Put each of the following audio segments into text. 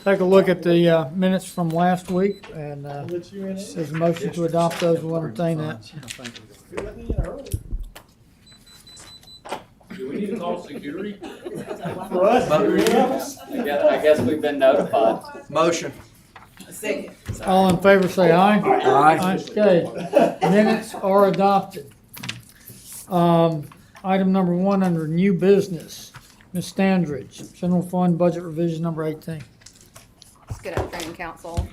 take a look at the minutes from last week, and there's a motion to adopt those. We'll entertain that. Do we need to call security? For us, I guess we've been notified. Motion. Second. All in favor, say aye. Aye. Okay, minutes are adopted. Item number 1 under new business, Ms. Standridge, general fund budget revision number 18. Good afternoon, council.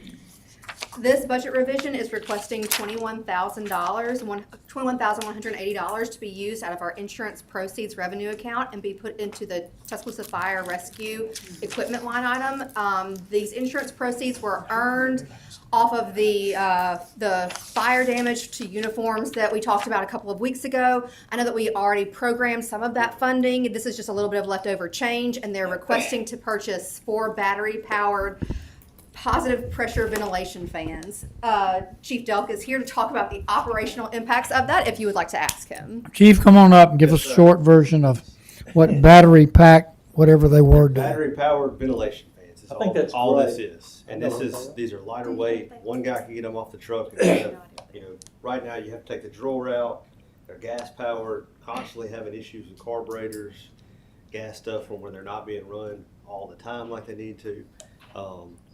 This budget revision is requesting $21,000, $21,180 to be used out of our insurance proceeds revenue account and be put into the Tuscaloosa Fire Rescue Equipment line item. These insurance proceeds were earned off of the fire damage to uniforms that we talked about a couple of weeks ago. I know that we already programmed some of that funding. This is just a little bit of leftover change, and they're requesting to purchase 4 battery-powered positive pressure ventilation fans. Chief Delk is here to talk about the operational impacts of that, if you would like to ask him. Chief, come on up and give us a short version of what battery pack, whatever they were doing. Battery powered ventilation fans is I think that's all this great. is. And these are lighter weight. One guy can get them off the truck. And right now you have to take the drill route. They're gas powered, constantly having issues with carburetors, gas stuff from where they're not being run all the time like they need to.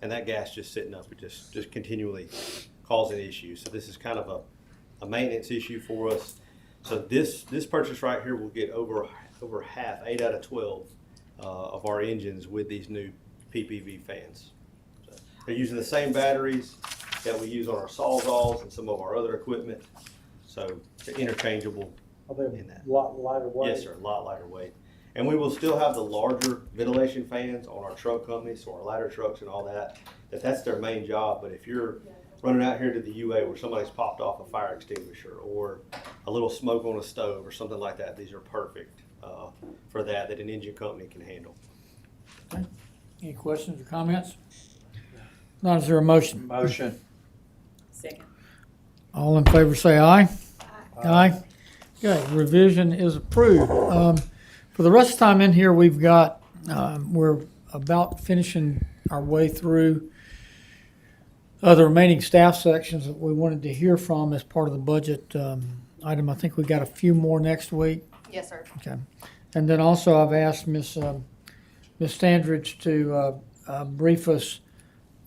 And that gas just sitting up, just continually causing issues. So this is kind of a maintenance issue for us. So this purchase right here will get over half, 8 out of 12 of our engines with these new PPV fans. So they're using the same batteries that we use on our Sawzalls and some of our other equipment. So they're interchangeable in that. A lot lighter weight. Yes, sir, a lot lighter weight. And we will still have the larger ventilation fans on our truck company, so our ladder trucks and all that. That's their main job. But if you're running out here to the UA where somebody's popped off a fire extinguisher or a little smoke on a stove or something like that, these are perfect for that an engine company can handle. Okay. Any questions or comments? Not, is there a motion? Motion. Second. All in favor say aye. Aye. Okay, revision is approved. For the rest of the time in here, we've got, we're about finishing our way through the remaining staff sections that we wanted to hear from as part of the budget item. I think we got a few more next week. Yes, sir. Okay. And then also I've asked Ms. Standridge to brief us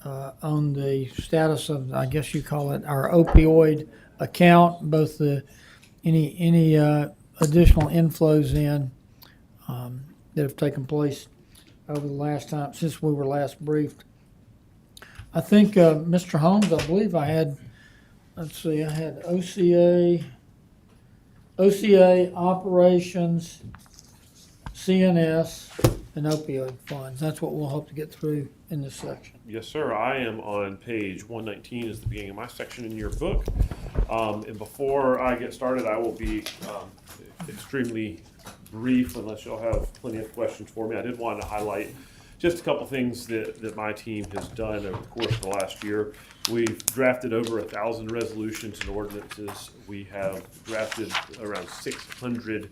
on the status of, I guess you call it, our opioid account, both the any additional inflows in that have taken place over the last time since we were last briefed. I think Mr. Holmes, I believe I had, let's see, I had OCA operations, CNS, and opioid funds. That's what we'll hope to get through in this section. Yes, sir. I am on page 119 is the beginning of my section in your book. And before I get started, I will be extremely brief unless y'all have plenty of questions for me. I did want to highlight just a couple things that my team has done over the course of the last year. We've drafted over 1,000 resolutions and ordinances. We have drafted around 600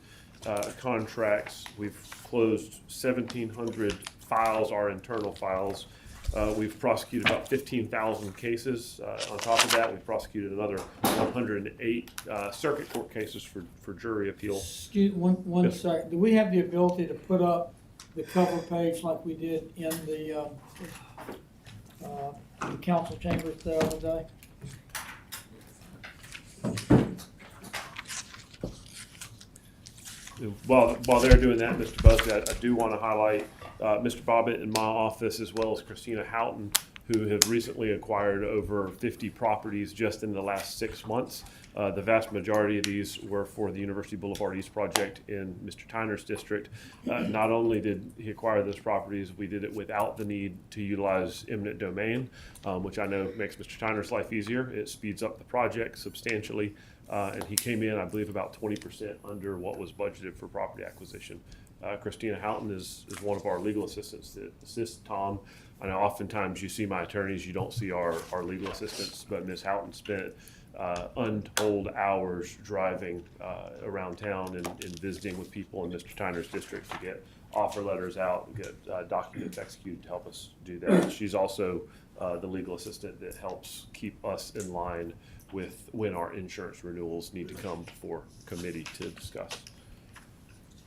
contracts. We've closed 1,700 files, our internal files. We've prosecuted about 15,000 cases. On top of that, we've prosecuted another 108 circuit court cases for jury appeal. Excuse one Yes. sec. Do we have the ability to put up the cover page like we did in the council chambers the other day? While they're doing that, Mr. Busby, I do want to highlight Mr. Bobbitt in my office, as well as Christina Houghton, who have recently acquired over 50 properties just in the last 6 months. The vast majority of these were for the University Boulevard East project in Mr. Tyner's district. Not only did he acquire those properties, we did it without the need to utilize eminent domain, which I know makes Mr. Tyner's life easier. It speeds up the project substantially. And he came in, I believe, about 20% under what was budgeted for property acquisition. Christina Houghton is one of our legal assistants that assists Tom. I know oftentimes you see my attorneys, you don't see our legal assistants, but Ms. Houghton spent untold hours driving around town and visiting with people in Mr. Tyner's district to get offer letters out, get documents executed to help us do that. She's also the legal assistant that helps keep us in line with when our insurance renewals need to come before committee to discuss.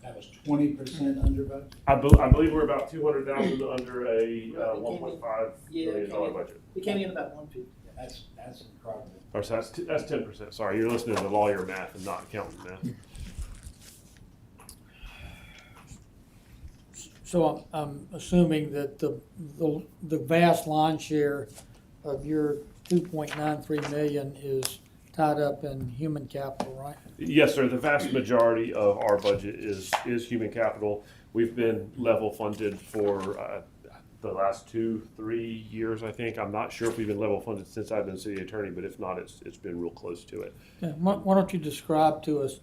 That was 20% under budget. I believe we're about 200,000 under a $1.5 million budget. We came in about 150. That's incredible. Or so that's 10%. Sorry, you're listening to lawyer math and not accountant math. So I'm assuming that the vast lion's share of your 2.93 million is tied up in human capital, right? Yes, sir. The vast majority of our budget is human capital. We've been level funded for the last 2-3 years, I think. I'm not sure if we've been level funded since I've been city attorney, but if not, it's been real close to it. Yeah, why don't you describe to us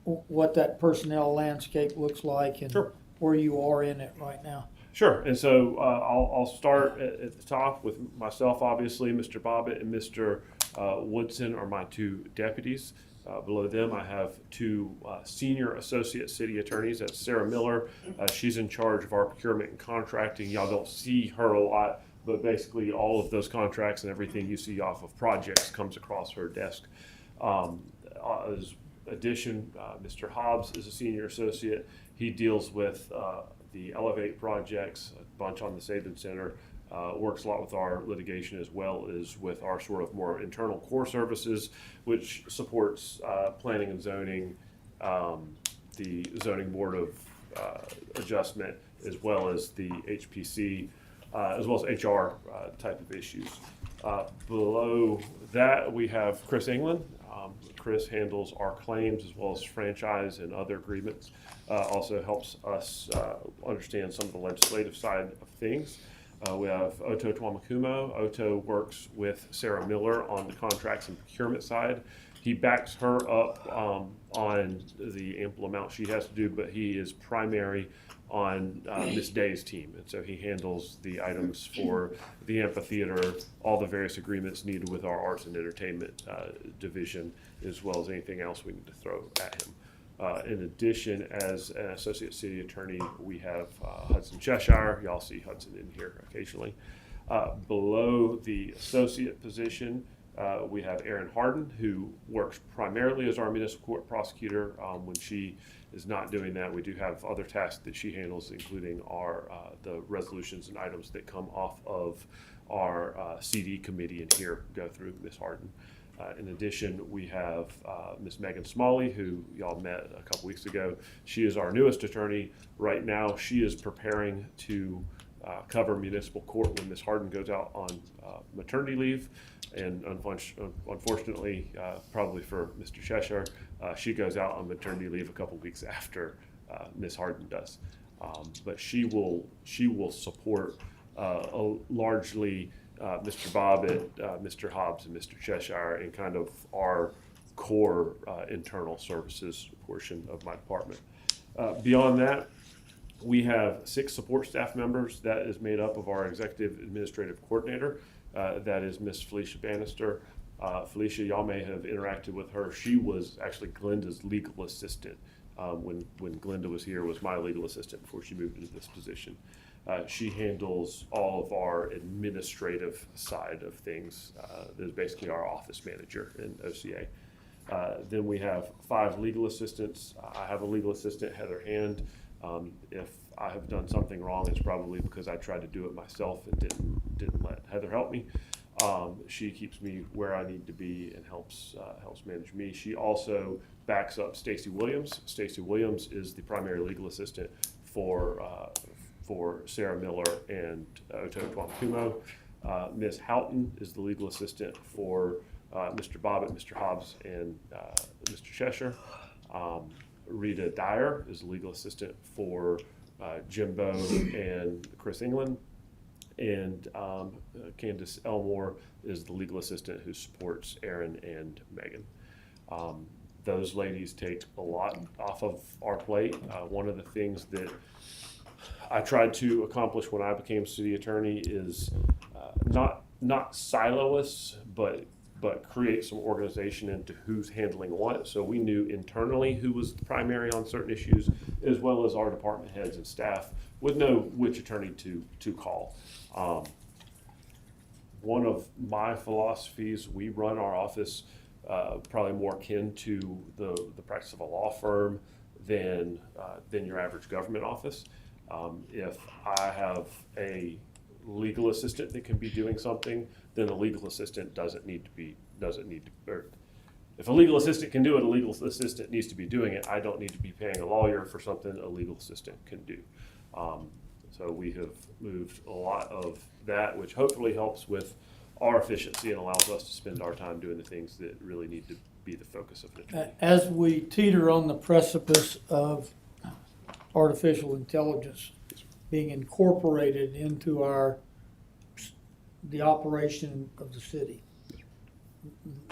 what that personnel landscape looks like and Sure. where you are in it right now? Sure. And so I'll start at the top with myself, obviously. Mr. Bobbitt and Mr. Woodson are my two deputies. Below them, I have two senior associate city attorneys. That's Sarah Miller. She's in charge of our procurement and contracting. Y'all don't see her a lot, but basically all of those contracts and everything you see off of projects comes across her desk. As addition, Mr. Hobbs is a senior associate. He deals with the Elevate projects, a bunch on the Saban Center, works a lot with our litigation as well as with our sort of more internal core services, which supports planning and zoning, the zoning board of adjustment, as well as the HPC, as well as HR type of issues. Below that, we have Chris England. Chris handles our claims as well as franchise and other agreements. Also helps us understand some of the legislative side of things. We have Oto Twamakumo. Oto works with Sarah Miller on the contracts and procurement side. He backs her up on the ample amount she has to do, but he is primary on Miss Day's team. And so he handles the items for the amphitheater, all the various agreements needed with our arts and entertainment division, as well as anything else we need to throw at him. In addition, as an associate city attorney, we have Hudson Cheshire. Y'all see Hudson in here occasionally. Below the associate position, we have Erin Harden, who works primarily as our municipal court prosecutor. When she is not doing that, we do have other tasks that she handles, including our the resolutions and items that come off of our CD committee and here go through Ms. Harden. In addition, we have Ms. Megan Smalley, who y'all met a couple weeks ago. She is our newest attorney. Right now, she is preparing to cover municipal court when Ms. Harden goes out on maternity leave. And unfortunately, probably for Mr. Cheshire, she goes out on maternity leave a couple weeks after Ms. Harden does. But she will support largely Mr. Bobbitt, Mr. Hobbs, and Mr. Cheshire in kind of our core internal services portion of my department. Beyond that, we have 6 support staff members. That is made up of our executive administrative coordinator. That is Miss Felicia Bannister. Felicia, y'all may have interacted with her. She was actually Glenda's legal assistant when Glenda was here, was my legal assistant before she moved into this position. She handles all of our administrative side of things. That is basically our office manager in OCA. Then we have 5 legal assistants. I have a legal assistant, Heather Hand. If I have done something wrong, it's probably because I tried to do it myself and didn't let Heather help me. She keeps me where I need to be and helps manage me. She also backs up Stacy Williams. Stacy Williams is the primary legal assistant for Sarah Miller and Oto Twamakumo. Ms. Houghton is the legal assistant for Mr. Bobbitt, Mr. Hobbs, and Mr. Cheshire. Rita Dyer is the legal assistant for Jimbo and Chris England. And Candace Elmore is the legal assistant who supports Erin and Megan. Those ladies take a lot off of our plate. One of the things that I tried to accomplish when I became city attorney is not silo us, but but create some organization into who's handling what. So we knew internally who was the primary on certain issues, as well as our department heads and staff would know which attorney to call. One of my philosophies, we run our office probably more akin to the practice of a law firm than your average government office. If I have a legal assistant that can be doing something, then the legal assistant doesn't need to, or if a legal assistant can do it, a legal assistant needs to be doing it. I don't need to be paying a lawyer for something a legal assistant can do. So we have moved a lot of that, which hopefully helps with our efficiency and allows us to spend our time doing the things that really need to be the focus of an attorney. As we teeter on the precipice of artificial intelligence being incorporated into the operation of the city,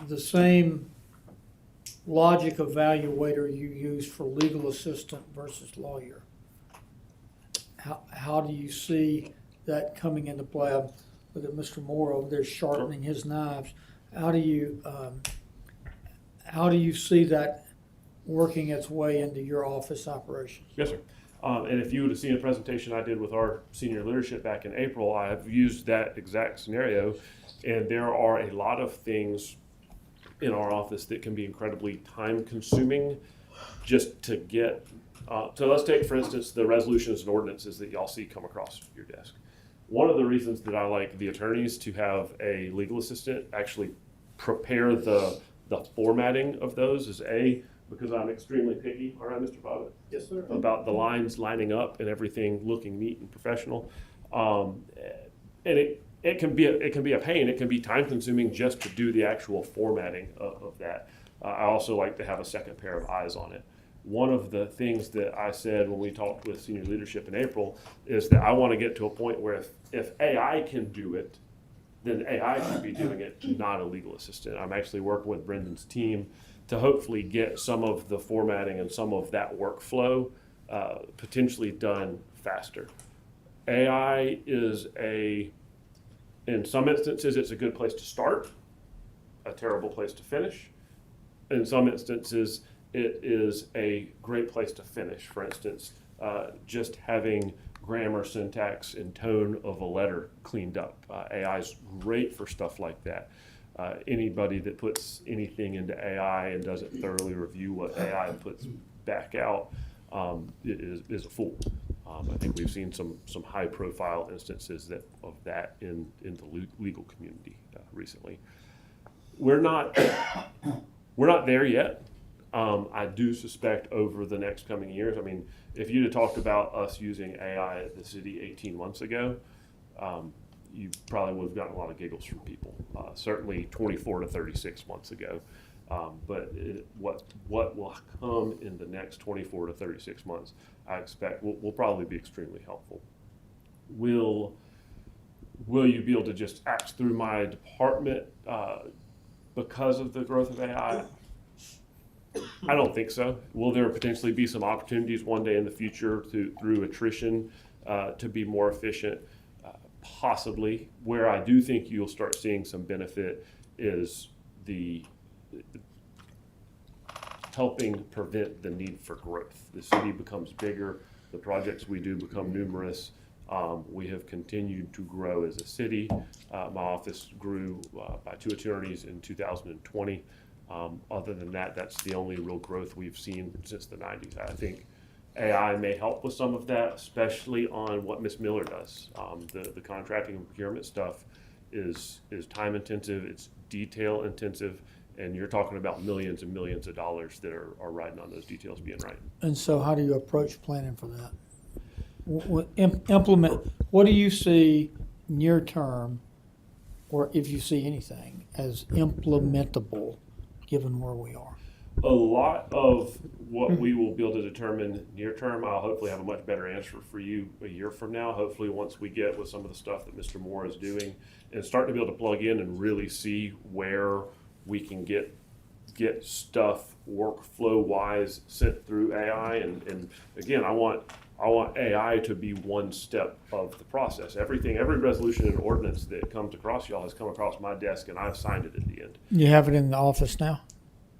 the same logic evaluator you use for legal assistant versus lawyer, how do you see that coming into play? Look at Mr. Moore over there sharpening his knives. How do you see that working its way into your office operations? Yes, sir. And if you would have seen a presentation I did with our senior leadership back in April, I have used that exact scenario. And there are a lot of things in our office that can be incredibly time consuming just to get. So let's take, for instance, the resolutions and ordinances that y'all see come across your desk. One of the reasons that I like the attorneys to have a legal assistant actually prepare the formatting of those is because I'm extremely picky, all right, Mr. Bobbitt? Yes, sir. About the lines lining up and everything looking neat and professional. And it can be a pain. It can be time consuming just to do the actual formatting of that. I also like to have a second pair of eyes on it. One of the things that I said when we talked with senior leadership in April is that I want to get to a point where if AI can do it, then AI should be doing it, not a legal assistant. I'm actually working with Brendan's team to hopefully get some of the formatting and some of that workflow potentially done faster. AI is in some instances, it's a good place to start, a terrible place to finish. In some instances, it is a great place to finish. For instance, just having grammar, syntax, and tone of a letter cleaned up. AI is great for stuff like that. Anybody that puts anything into AI and doesn't thoroughly review what AI puts back out is a fool. I think we've seen some high-profile instances of that in the legal community recently. We're not there yet. I do suspect over the next coming years, I mean, if you'd have talked about us using AI at the city 18 months ago, you probably would have gotten a lot of giggles from people. Certainly 24 to 36 months ago. But what will come in the next 24 to 36 months, I expect will probably be extremely helpful. Will you be able to just act through my department because of the growth of AI? I don't think so. Will there potentially be some opportunities one day in the future through attrition to be more efficient? Possibly. Where I do think you'll start seeing some benefit is the helping prevent the need for growth. The city becomes bigger, the projects we do become numerous. We have continued to grow as a city. My office grew by 2 attorneys in 2020. Other than that, that's the only real growth we've seen since the 90s. I think AI may help with some of that, especially on what Ms. Miller does. The contracting and procurement stuff is time intensive, it's detail intensive, and you're talking about millions and millions of dollars that are riding on those details being right. And so how do you approach planning for that? Implement, what do you see near term, or if you see anything, as implementable given where we are? A lot of what we will be able to determine near term, I'll hopefully have a much better answer for you a year from now. Hopefully once we get with some of the stuff that Mr. Moore is doing and start to be able to plug in and really see where we can get stuff workflow wise sent through AI. And again, I want I want AI to be one step of the process. Every resolution and ordinance that comes across y'all has come across my desk, and I've signed it at the end. You have it in the office now?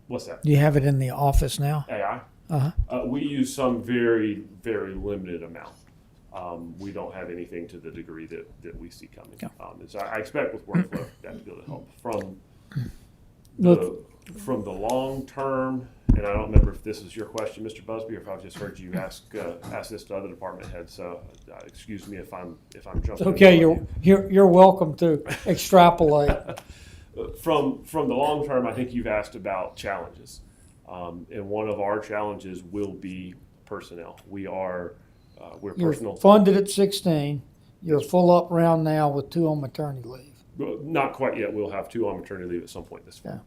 What's that? Do you have it in the office now? AI? Uh-huh. We use some very, very limited amount. We don't have anything to the degree that we see coming. Yeah. And so I expect with workflow that to be able to help. Look- From the long term, and I don't remember if this is your question, Mr. Busby, or if I've just heard you ask this to other department heads. So excuse me if I'm jumping. It's okay, in front of you're welcome to extrapolate. From the long term, I think you've asked about challenges, and one of our challenges will be personnel. We're You're personal. funded at 16, you're full up round now with 2 on maternity leave. Well, not quite yet. We'll have 2 on maternity leave at some point this fall.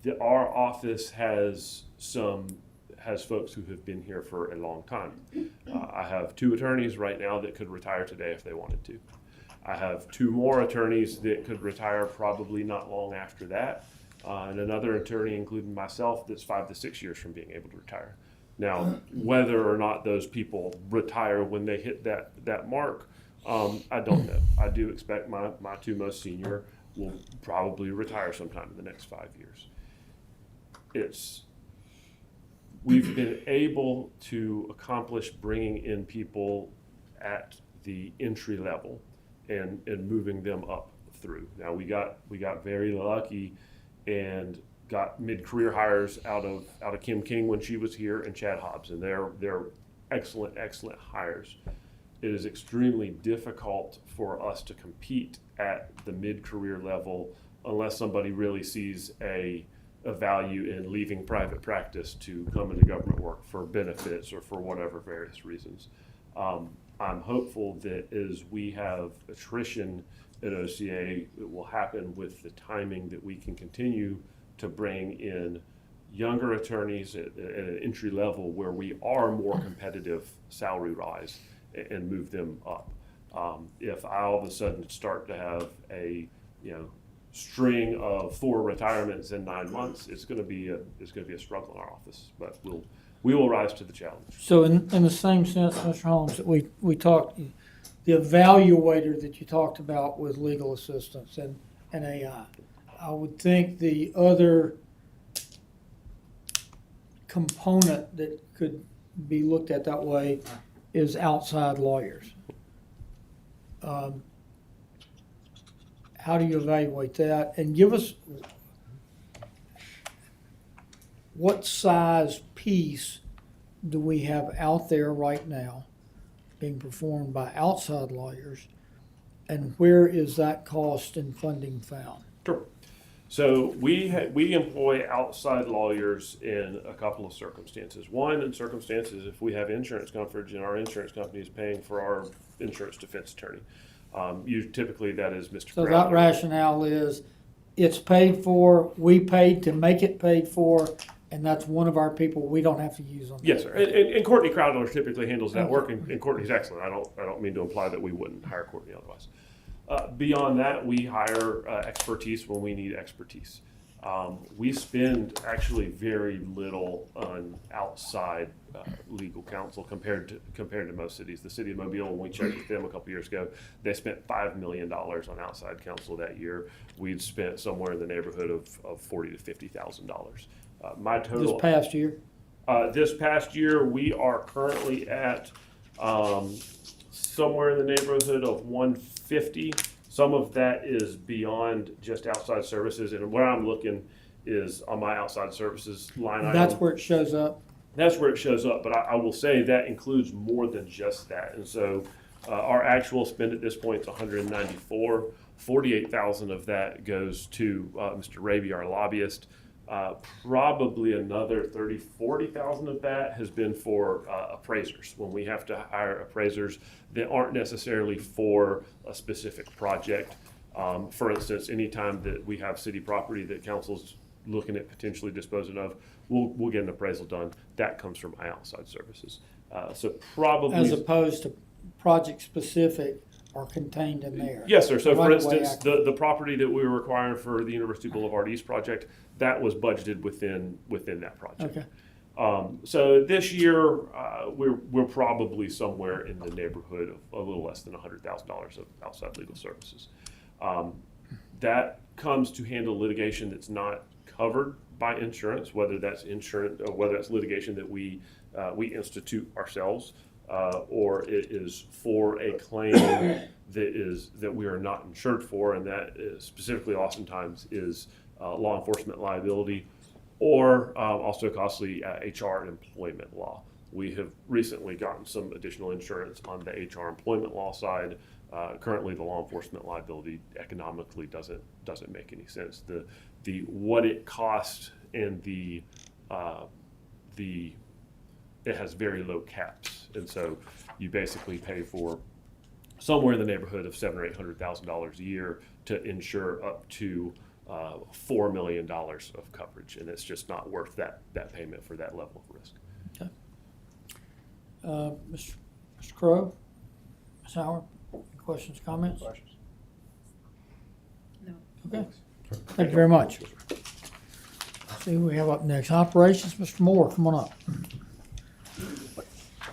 Yeah. Our office has folks who have been here for a long time. I have 2 attorneys right now that could retire today if they wanted to. I have 2 more attorneys that could retire probably not long after that, and another attorney, including myself, that's 5 to 6 years from being able to retire. Now, whether or not those people retire when they hit that mark, I don't know. I do expect my 2 most senior will probably retire sometime in the next 5 years. We've been able to accomplish bringing in people at the entry level and moving them up through. Now we got very lucky and got mid-career hires out of Kim King when she was here, and Chad Hobbs, and they're excellent hires. It is extremely difficult for us to compete at the mid-career level unless somebody really sees a value in leaving private practice to come into government work for benefits or for whatever various reasons. I'm hopeful that as we have attrition at OCA, it will happen with the timing that we can continue to bring in younger attorneys at an entry level where we are more competitive salary-wise and move them up. If I all of a sudden start to have a string of 4 retirements in 9 months, it's going to be a struggle in our office, but we will rise to the challenge. So in the same sense, Mr. Holmes, that we talked, the evaluator that you talked about with legal assistance and AI, I would think the other component that could be looked at that way is outside lawyers. How do you evaluate that? And give us what size piece do we have out there right now being performed by outside lawyers, and where is that cost and funding found? Sure. So we employ outside lawyers in a couple of circumstances. One, in circumstances if we have insurance coverage and our insurance company is paying for our insurance defense attorney. Typically that is Mr. So Brown. that rationale is it's paid for, we paid to make it paid for, and that's one of our people we don't have to use on that. Yes, sir. And Courtney Crowder typically handles that Okay. work, and Courtney's excellent. I don't mean to imply that we wouldn't hire Courtney otherwise. Beyond that, we hire expertise when we need expertise. We spend actually very little on outside legal counsel compared to most cities. The city of Mobile, when we checked with them a couple years ago, they spent $5 million on outside counsel that year. We'd spent somewhere in the neighborhood of $40,000 to $50,000. My total This past year? This past year, we are currently at somewhere in the neighborhood of 150. Some of that is beyond just outside services, and where I'm looking is on my outside services line item. That's where it shows up? That's where it shows up, but I will say that includes more than just that. And so our actual spend at this point is 194. 48,000 of that goes to Mr. Raby, our lobbyist. Probably another 40,000 of that has been for appraisers. When we have to hire appraisers that aren't necessarily for a specific project. For instance, anytime that we have city property that council's looking at potentially disposing of, we'll get an appraisal done. That comes from my outside services. So probably As opposed to project specific are contained in there? Yes, sir. So for Right-of-way instance, the property that we were requiring for the University Boulevard East project, that was budgeted within that project. Okay. So this year, we're probably somewhere in the neighborhood of a little less than $100,000 of outside legal services. That comes to handle litigation that's not covered by insurance, whether that's insurance or whether that's litigation that we institute ourselves, or it is for a claim that we are not insured for, and that is specifically oftentimes is law enforcement liability, or also costly HR and employment law. We have recently gotten some additional insurance on the HR employment law side. Currently, the law enforcement liability economically doesn't make any sense. The what it costs and it has very low caps, and so you basically pay for somewhere in the neighborhood of $700,000 or $800,000 a year to insure up to $4 million of coverage, and it's just not worth that payment for that level of risk. Mr. Crowe, Ms. Howard, any questions, comments? No. Okay, thank you very much. See who we have up next. Operations, Mr. Moore, come on up.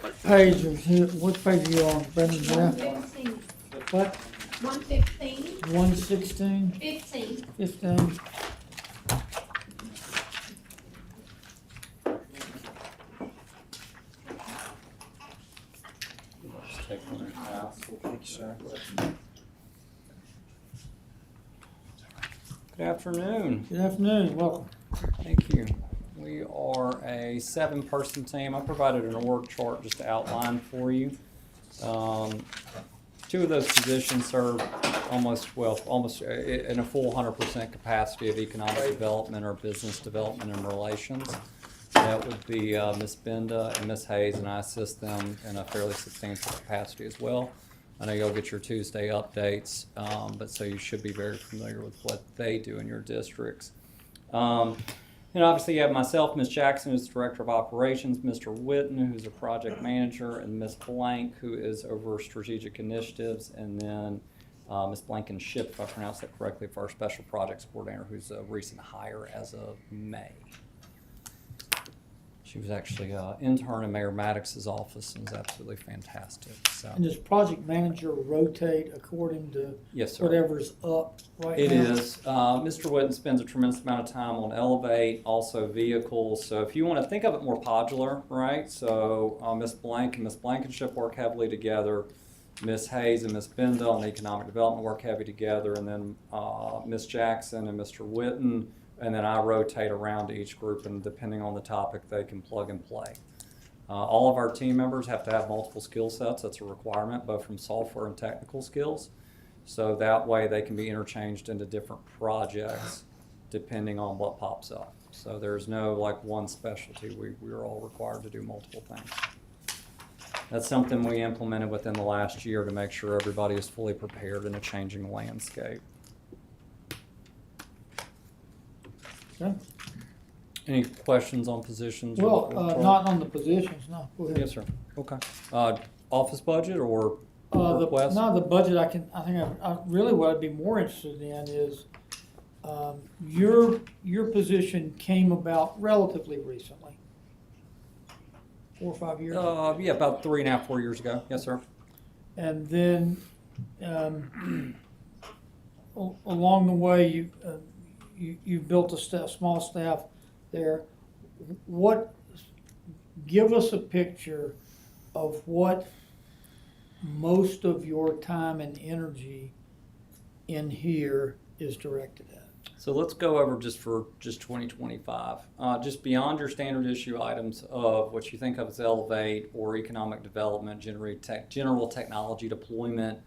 What page is here, what page are you on, Brendan? Yeah. 115, What, 115, 116, 15. 15? Good afternoon. Good afternoon, welcome. Thank you. We are a 7-person team. I provided an org chart just to outline for you. 2 of those positions serve almost in a full 100% capacity of economic development or business development and relations. That would be Ms. Benda and Ms. Hayes, and I assist them in a fairly substantial capacity as well. I know you'll get your Tuesday updates, but so you should be very familiar with what they do in your districts. And obviously you have myself, Ms. Jackson, who's Director of Operations, Mr. Witten, who's a Project Manager, and Ms. Blank, who is over Strategic Initiatives, and then Ms. Blankenship, if I pronounced that correctly, for our Special Projects Coordinator, who's a recent hire as of May. She was actually an intern in Mayor Maddox's office and is absolutely fantastic. So. And does project manager rotate according to Yes, sir. whatever's up right now? It is. Mr. Witten spends a tremendous amount of time on Elevate, also vehicles. So if you want to think of it more modular, right? So Ms. Blank and Ms. Blankenship work heavily together. Ms. Hayes and Ms. Benda on the economic development work heavy together. And then Ms. Jackson and Mr. Witten. And then I rotate around to each group, and depending on the topic, they can plug and play. All of our team members have to have multiple skill sets. That's a requirement, both from software and technical skills. So that way they can be interchanged into different projects depending on what pops up. So there's no like one specialty. We're all required to do multiple things. That's something we implemented within the last year to make sure everybody is fully prepared in a changing landscape. Okay. Any questions on positions? Well, or not on the positions, no, go ahead. Yes, sir. Okay. Office budget or The request? budget, I think I really what I'd be more interested in is, your position came about relatively recently. 4 or 5 years? Yeah, about 3.5, 4 years ago. Yes, sir. And then, along the way, you've built a small staff there. Give us a picture of what most of your time and energy in here is directed at. So let's go over just 2025. Just beyond your standard issue items of what you think of as Elevate or economic development, general technology deployment,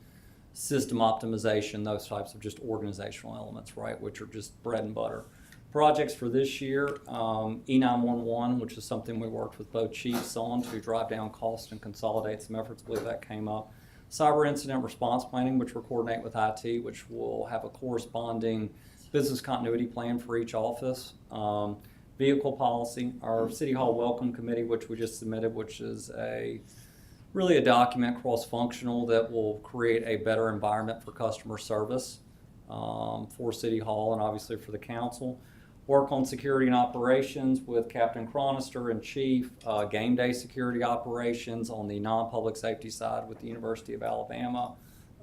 system optimization, those types of just organizational elements, right, which are just bread and butter. Projects for this year, E911, which is something we worked with both chiefs on to drive down cost and consolidate some efforts. I believe that came up. Cyber incident response planning, which we'll coordinate with IT, which will have a corresponding business continuity plan for each office. Vehicle policy, our City Hall Welcome Committee, which we just submitted, which is really a document cross-functional that will create a better environment for customer service for City Hall and obviously for the council. Work on security and operations with Captain Chronister and Chief. Game day security operations on the non-public safety side with the University of Alabama.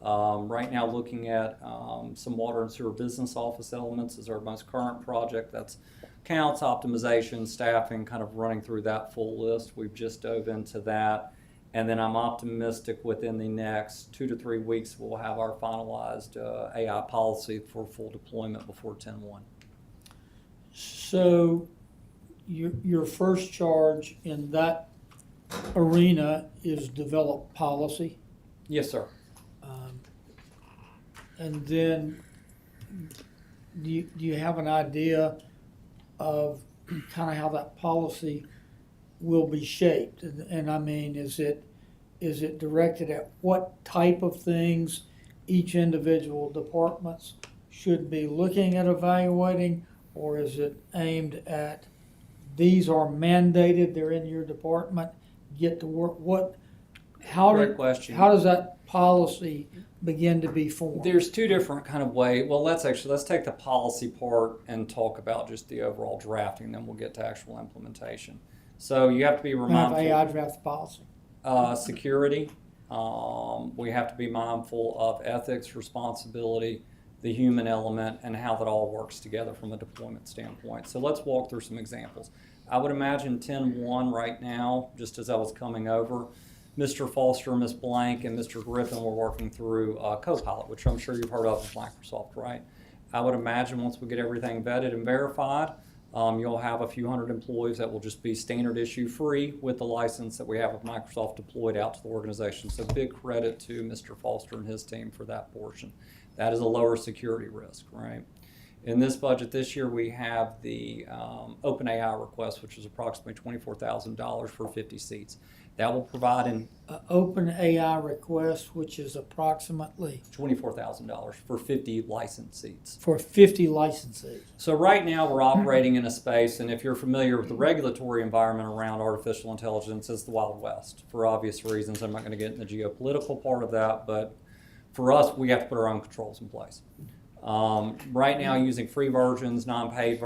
Right now looking at some water and sewer business office elements is our most current project. That's counts, optimization, staffing, kind of running through that full list. We've just dove into that. And then I'm optimistic within the next 2 to 3 weeks we'll have our finalized AI policy for full deployment before 10/1. So your first charge in that arena is develop policy, Yes, sir. and then do you have an idea of kind of how that policy will be shaped? And I mean, is it directed at what type of things each individual departments should be looking at evaluating, or is it aimed at these are mandated, they're in your department, get to work? Great question. How does that policy begin to be formed? There's two different kind of ways. Well, let's take the policy part and talk about just the overall drafting, then we'll get to actual implementation. So you have to be Have mindful. AI draft the policy. Security. We have to be mindful of ethics, responsibility, the human element, and how that all works together from a deployment standpoint. So let's walk through some examples. I would imagine 10/1 right now, just as I was coming over, Mr. Foster, Ms. Blank, and Mr. Griffin were working through Copilot, which I'm sure you've heard of with Microsoft, right? I would imagine once we get everything vetted and verified, you'll have a few hundred employees that will just be standard issue free with the license that we have with Microsoft deployed out to the organization. So big credit to Mr. Foster and his team for that portion. That is a lower security risk, right? In this budget this year, we have the OpenAI request, which is approximately $24,000 for 50 seats. That will provide an Open AI request, which is approximately $24,000 for 50 licensed seats. for 50 licensees. So right now we're operating in a space, and if you're familiar with the regulatory environment around artificial intelligence, it's the Wild West for obvious reasons. I'm not going to get in the geopolitical part of that, but for us, we have to put our own controls in place. Right now, using free versions, paid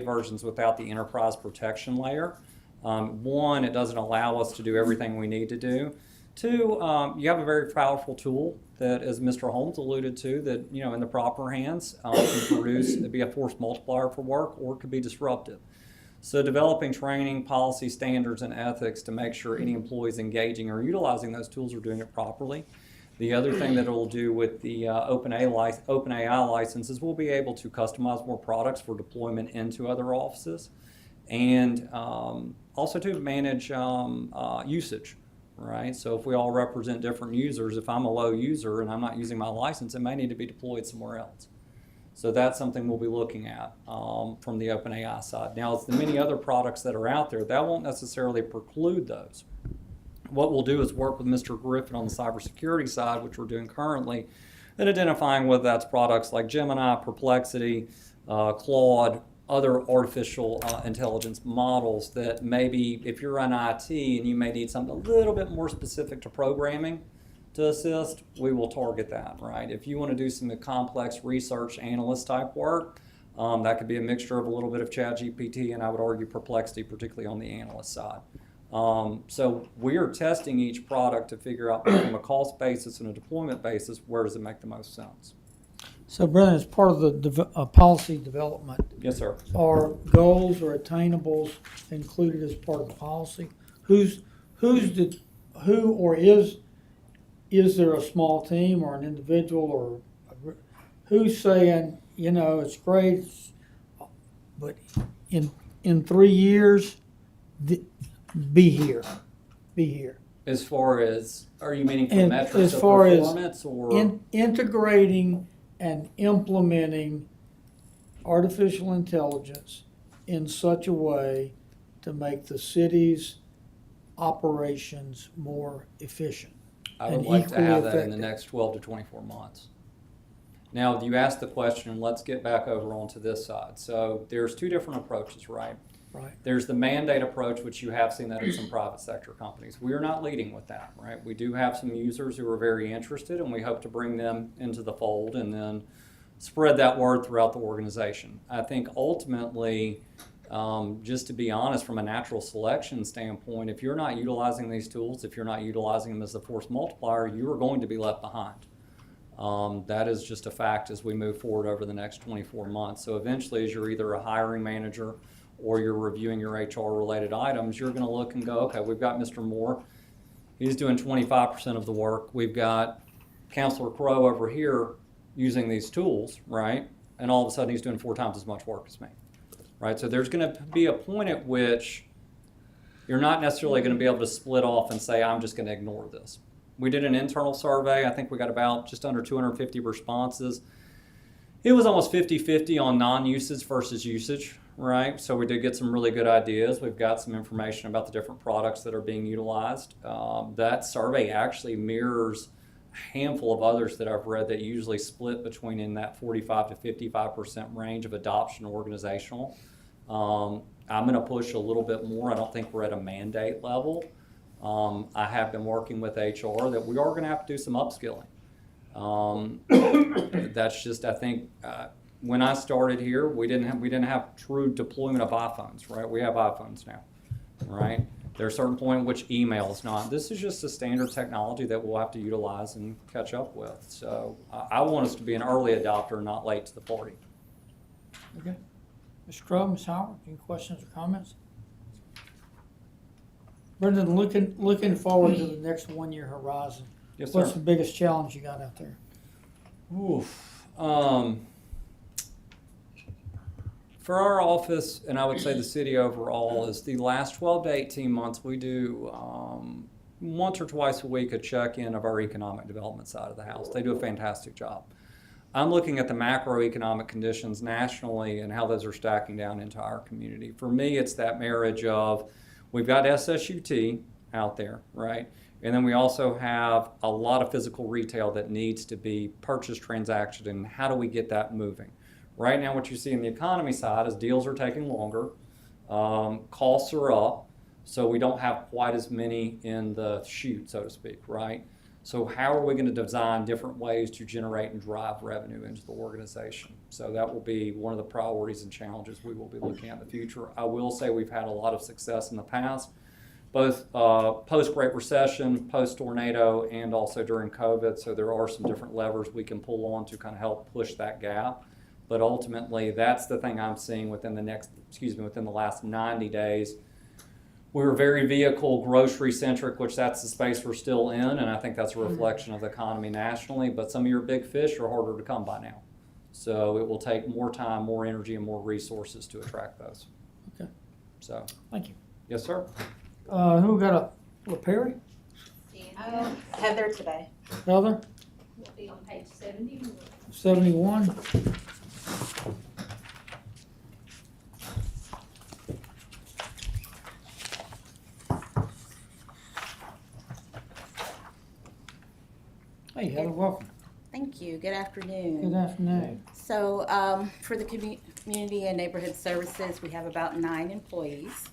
versions without the enterprise protection layer. One, it doesn't allow us to do everything we need to do. Two, you have a very powerful tool that, as Mr. Holmes alluded to, that in the proper hands can be a force multiplier for work, or it could be disruptive. So developing training, policy, standards, and ethics to make sure any employees engaging or utilizing those tools are doing it properly. The other thing that it'll do with the OpenAI licenses, we'll be able to customize more products for deployment into other offices, and also to manage usage, right? So if we all represent different users, if I'm a low user and I'm not using my license, it may need to be deployed somewhere else. So that's something we'll be looking at from the OpenAI side. Now, it's the many other products that are out there, that won't necessarily preclude those. What we'll do is work with Mr. Griffin on the cybersecurity side, which we're doing currently, and identifying whether that's products like Gemini, Perplexity, Claude, other artificial intelligence models that maybe if you're on IT and you may need something a little bit more specific to programming to assist, we will target that, right? If you want to do some complex research analyst type work, that could be a mixture of a little bit of ChatGPT and I would argue Perplexity, particularly on the analyst side. So we are testing each product to figure out from a cost basis and a deployment basis, where does it make the most sense? So, Brendan, as part of the policy development, Yes, sir. are goals or attainables included as part of the policy? Is there a small team or an individual or who's saying, it's great, but in 3 years, be here. As far as, are you meaning for And metrics as of far as performance or? Integrating and implementing artificial intelligence in such a way to make the city's operations more efficient. I would and like to equally have that in the effective. next 12 to 24 months. Now, you asked the question, let's get back over onto this side. So there's two different approaches, right? Right. There's the mandate approach, which you have seen that in some private sector companies. We are not leading with that, right? We do have some users who are very interested, and we hope to bring them into the fold and then spread that word throughout the organization. I think ultimately, just to be honest, from a natural selection standpoint, if you're not utilizing these tools, if you're not utilizing them as a force multiplier, you are going to be left behind. That is just a fact as we move forward over the next 24 months. So eventually, as you're either a hiring manager or you're reviewing your HR related items, you're going to look and go, okay, we've got Mr. Moore. He's doing 25% of the work. We've got Counselor Crow over here using these tools, right? And all of a sudden he's doing 4 times as much work as me, right? So there's going to be a point at which you're not necessarily going to be able to split off and say, I'm just going to ignore this. We did an internal survey. I think we got about just under 250 responses. It was almost 50-50 on non-usage versus usage, right? So we did get some really good ideas. We've got some information about the different products that are being utilized. That survey actually mirrors a handful of others that I've read that usually split between in that 45 to 55% range of adoption organizational. I'm going to push a little bit more. I don't think we're at a mandate level. I have been working with HR that we are going to have to do some upskilling. That's just, I think, when I started here, we didn't have true deployment of iPhones, right? We have iPhones now, right? There's a certain point in which email is not. This is just a standard technology that we'll have to utilize and catch up with. So I want us to be an early adopter, not late to the party. Okay. Mr. Crowe, Ms. Howard, any questions or comments? Brendan, looking forward to the next 1 year horizon, Yes, what's sir. the biggest challenge you got out there? Oof. For our office, and I would say the city overall, is the last 12 to 18 months, we do once or twice a week a check-in of our economic development side of the house. They do a fantastic job. I'm looking at the macroeconomic conditions nationally and how those are stacking down into our community. For me, it's that marriage of, we've got SSUT out there, right? And then we also have a lot of physical retail that needs to be purchase transacted, and how do we get that moving? Right now, what you see in the economy side is deals are taking longer, costs are up, so we don't have quite as many in the chute, so to speak, right? So how are we going to design different ways to generate and drive revenue into the organization? So that will be one of the priorities and challenges we will be looking at in the future. I will say we've had a lot of success in the past, both post-Great Recession, post-tornado, and also during COVID. So there are some different levers we can pull on to kind of help push that gap. But ultimately, that's the thing I'm seeing within the last 90 days. We were very vehicle grocery centric, which that's the space we're still in, and I think that's a reflection of the economy nationally. But some of your big fish are harder to come by now. So it will take more time, more energy, and more resources to attract those. Okay. So. Thank you. Yes, sir. Who got a Perry? Heather today. Heather? We'll be on page 71. 71. Hey, Heather, welcome. Thank you. Good Good afternoon. afternoon. So for the community and neighborhood services, we have about 9 employees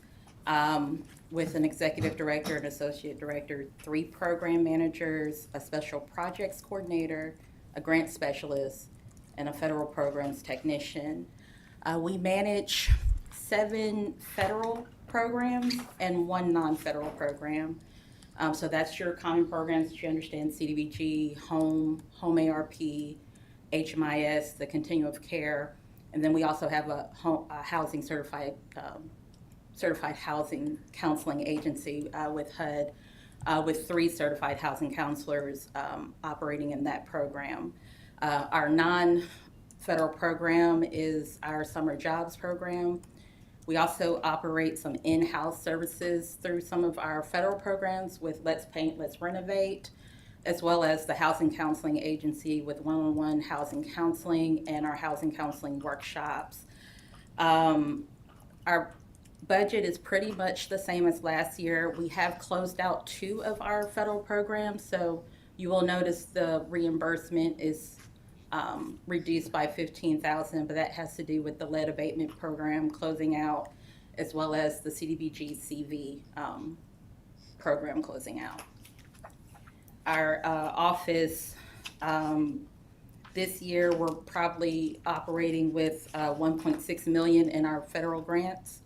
with an executive director, an associate director, 3 program managers, a special projects coordinator, a grant specialist, and a federal programs technician. We manage 7 federal programs and 1 non-federal program. So that's your common programs that you understand: CDBG, home ARP, HMIS, the continuum of care, and then we also have a housing certified housing counseling agency with HUD, with 3 certified housing counselors operating in that program. Our non-federal program is our summer jobs program. We also operate some in-house services through some of our federal programs with Let's Paint, Let's Renovate, as well as the housing counseling agency with one-on-one housing counseling and our housing counseling workshops. Our budget is pretty much the same as last year. We have closed out 2 of our federal programs, so you will notice the reimbursement is reduced by $15,000, but that has to do with the lead abatement program closing out, as well as the CDBG CV program closing out. Our office, This year, we're probably operating with 1.6 million in our federal grants.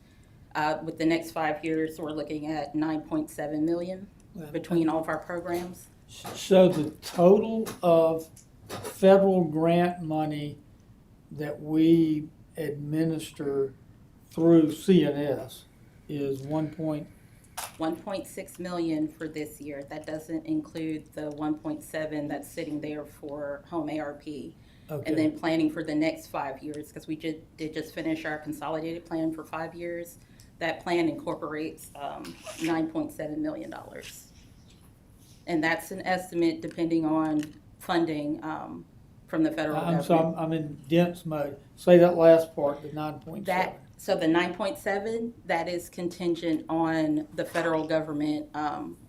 With the next 5 years, we're looking at 9.7 million between all of our programs. So the total of federal grant money that we administer through CNS is 1.6 million for this year. That doesn't include the 1.7 that's sitting there for home ARP. Okay. And then planning for the next 5 years, because we did just finish our consolidated plan for 5 years. That plan incorporates $9.7 million. And that's an estimate depending on funding from the federal government. I'm in dense mode. Say that last part, the 9.7. So the 9.7, that is contingent on the federal government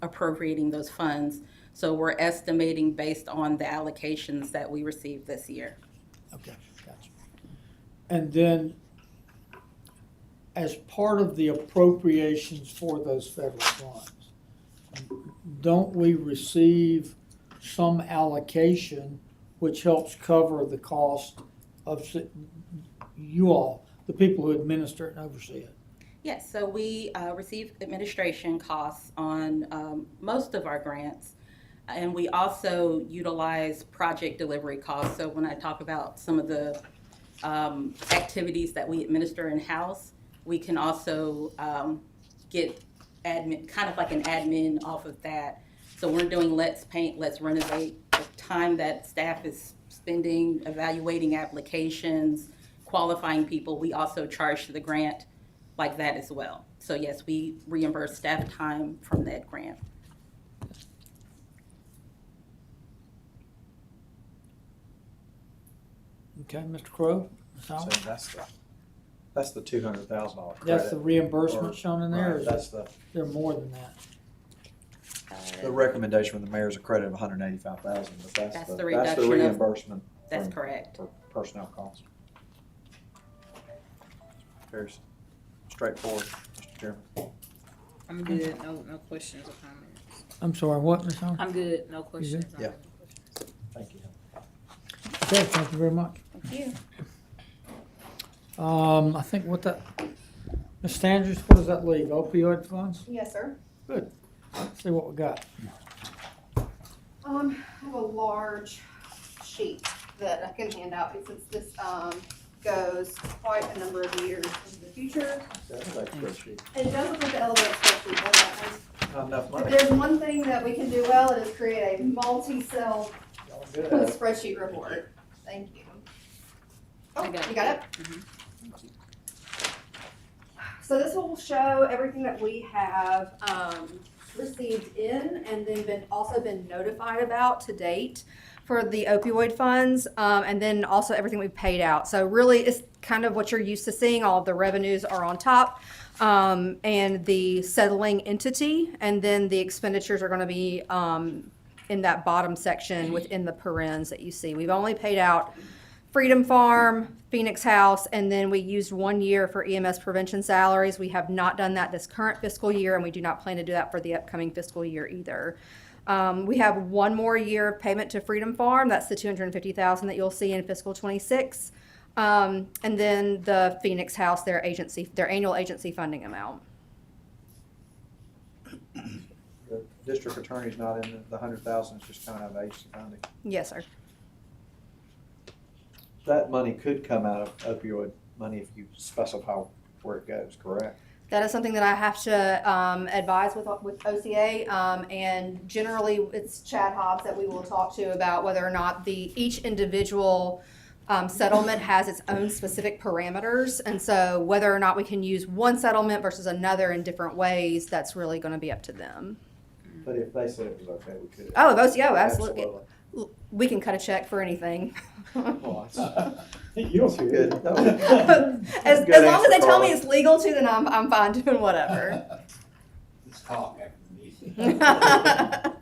appropriating those funds. So we're estimating based on the allocations that we received this year. Okay, gotcha. And then, as part of the appropriations for those federal funds, don't we receive some allocation which helps cover the cost of you all, the people who administer it and oversee it? Yes, so we receive administration costs on most of our grants, and we also utilize project delivery costs. So when I talk about some of the activities that we administer in-house, we can also get admin, kind of like an admin off of that. So we're doing Let's Paint, Let's Renovate, the time that staff is spending evaluating applications, qualifying people, we also charge to the grant like that as well. So yes, we reimburse staff time from that grant. Okay, Mr. Crowe? Ms. So Howard? that's the $200,000 credit. That's the reimbursement shown in there, or Right, is that's the there more than that? recommendation from the mayor's a credit of $185,000, but That's the that's reduction the of- reimbursement. That's from- correct. For personnel costs. Very straightforward, Mr. Chairman. I'm good. No questions or comments. I'm sorry, what, Ms. Howard? I'm good. No questions. Yeah. Thank you. Okay, thank you very much. Thank you. I think what that, Ms. Standards, what does that leave? Opioid funds? Yes, sir. Good. Let's see what we got. I have a large sheet that I can hand out since this, goes quite a number of years into the future. That's like spreadsheet. It does look like the elevator spreadsheet, but Not enough if money. there's one thing that we can do well, it is create a multi-cell Y'all good at it. spreadsheet report. Thank you. Oh, I got it. you got it? So this will show everything that we have received in and then also been notified about to date for the opioid funds, and then also everything we've paid out. So really, it's kind of what you're used to seeing. All of the revenues are on top, and the settling entity, and then the expenditures are going to be in that bottom section within the parens that you see. We've only paid out Freedom Farm, Phoenix House, and then we used 1 year for EMS prevention salaries. We have not done that this current fiscal year, and we do not plan to do that for the upcoming fiscal year either. We have 1 more year of payment to Freedom Farm. That's the $250,000 that you'll see in fiscal 26. And then the Phoenix House, their annual agency funding amount. The district attorney's not in the 100,000, it's just kind of agency funding. Yes, sir. That money could come out of opioid money if you specify where it goes, correct? That is something that I have to advise with OCA, and generally it's Chad Hobbs that we will talk to about whether or not each individual settlement has its own specific parameters, and so whether or not we can use one settlement versus another in different ways, that's really going to be up to them. But if they said it was okay, we could. Oh, absolutely. We can cut a check for anything. Well, You're that's good. As Good long as answer, they tell me Carla. it's legal to, then I'm fine doing whatever. Let's talk after the meeting.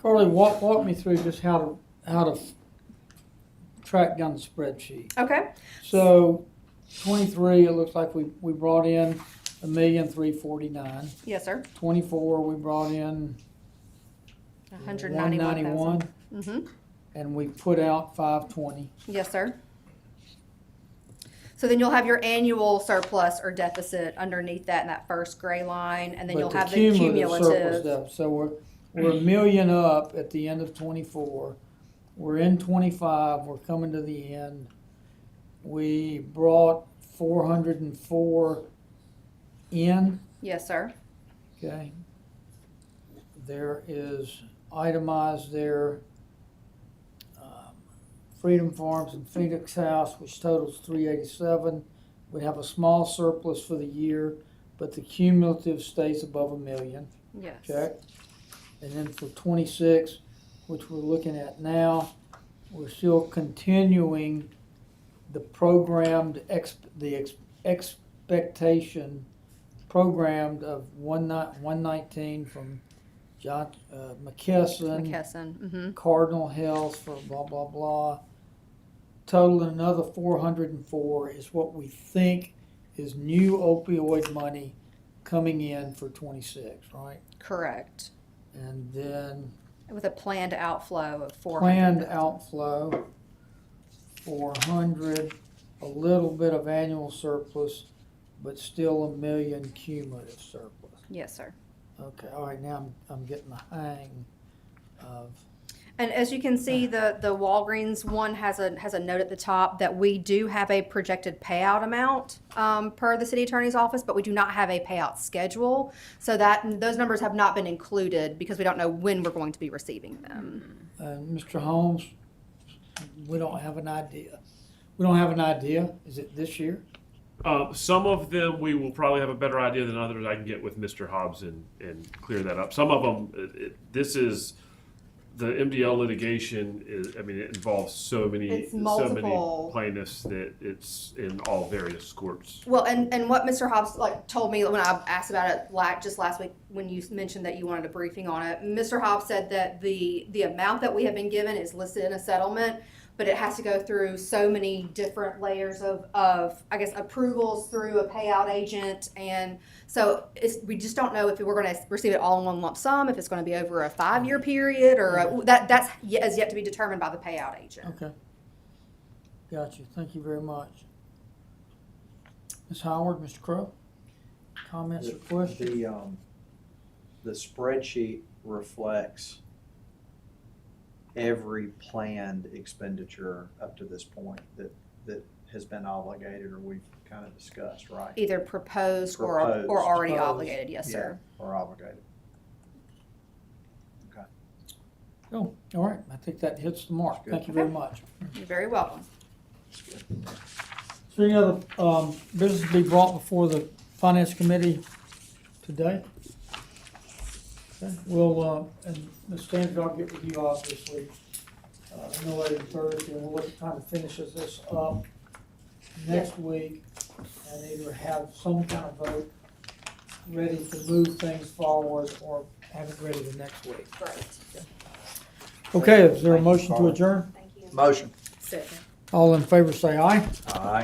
Carly, walk me through just how to track down the spreadsheet. Okay. So 23, it looks like we brought in $1,349,000. Yes, sir. 24, we brought in 191,000. 191. Mm-hmm. and we put out 520. Yes, sir. So then you'll have your annual surplus or deficit underneath that in that first gray line, and then But you'll have the surplus cumulative. debt, so we're a million up at the end of 24. We're in 25, we're coming to the end. We brought 404 in, Yes, sir. okay? There is itemized there, Freedom Farms and Phoenix House, which totals 387. We have a small surplus for the year, but the cumulative stays above a million. Yes. Okay, and then for 26, which we're looking at now, we're still continuing the programmed, expectation programmed of 119 from John, McKesson, McKesson. Cardinal Health for blah, blah, blah. Total another 404 is what we think is new opioid money coming in for 26, right? Correct. And then With a planned outflow of 400. planned outflow, 400, a little bit of annual surplus, but still a million cumulative surplus. Yes, sir. Okay, all right, now I'm getting the hang of, And as you can see, the Walgreens one has a note at the top that we do have a projected payout amount per the city attorney's office, but we do not have a payout schedule. So that those numbers have not been included because we don't know when we're going to be receiving them. Mr. Holmes, we don't have an idea. We don't have an idea. Is it this year? Some of them we will probably have a better idea than others. I can get with Mr. Hobbs and clear that up. Some of them, this is the MDL litigation is. I mean, it involves so many plaintiffs that it's in all various courts. Well, and what Mr. Hobbs told me when I asked about it just last week when you mentioned that you wanted a briefing on it, Mr. Hobbs said that the amount that we have been given is listed in a settlement, but it has to go through so many different layers of I guess approvals through a payout agent, and so we just don't know if we're going to receive it all in one lump sum, if it's going to be over a 5-year period, or that's yet to be determined by the payout agent. Okay. Got you. Thank you very much. Ms. Howard, Mr. Crowe, comments or questions? The spreadsheet reflects every planned expenditure up to this point that has been obligated or we've kind of discussed, right? Either proposed or already obligated, yes, sir. Yeah, or obligated. Okay. Oh, all right. I think that hits the mark. Thank you very much. You're very welcome. Is there any other business to be brought before the Finance Committee today? Okay, we'll, and Ms. Stanford, I'll get with you obviously, no later than Thursday, and we'll look at kind of finishes this up next week and either have some kind of vote ready to move things forward or have it ready the next week. Great. Okay, is there a motion to adjourn? Thank you. Motion. Second. All in favor say aye. Aye.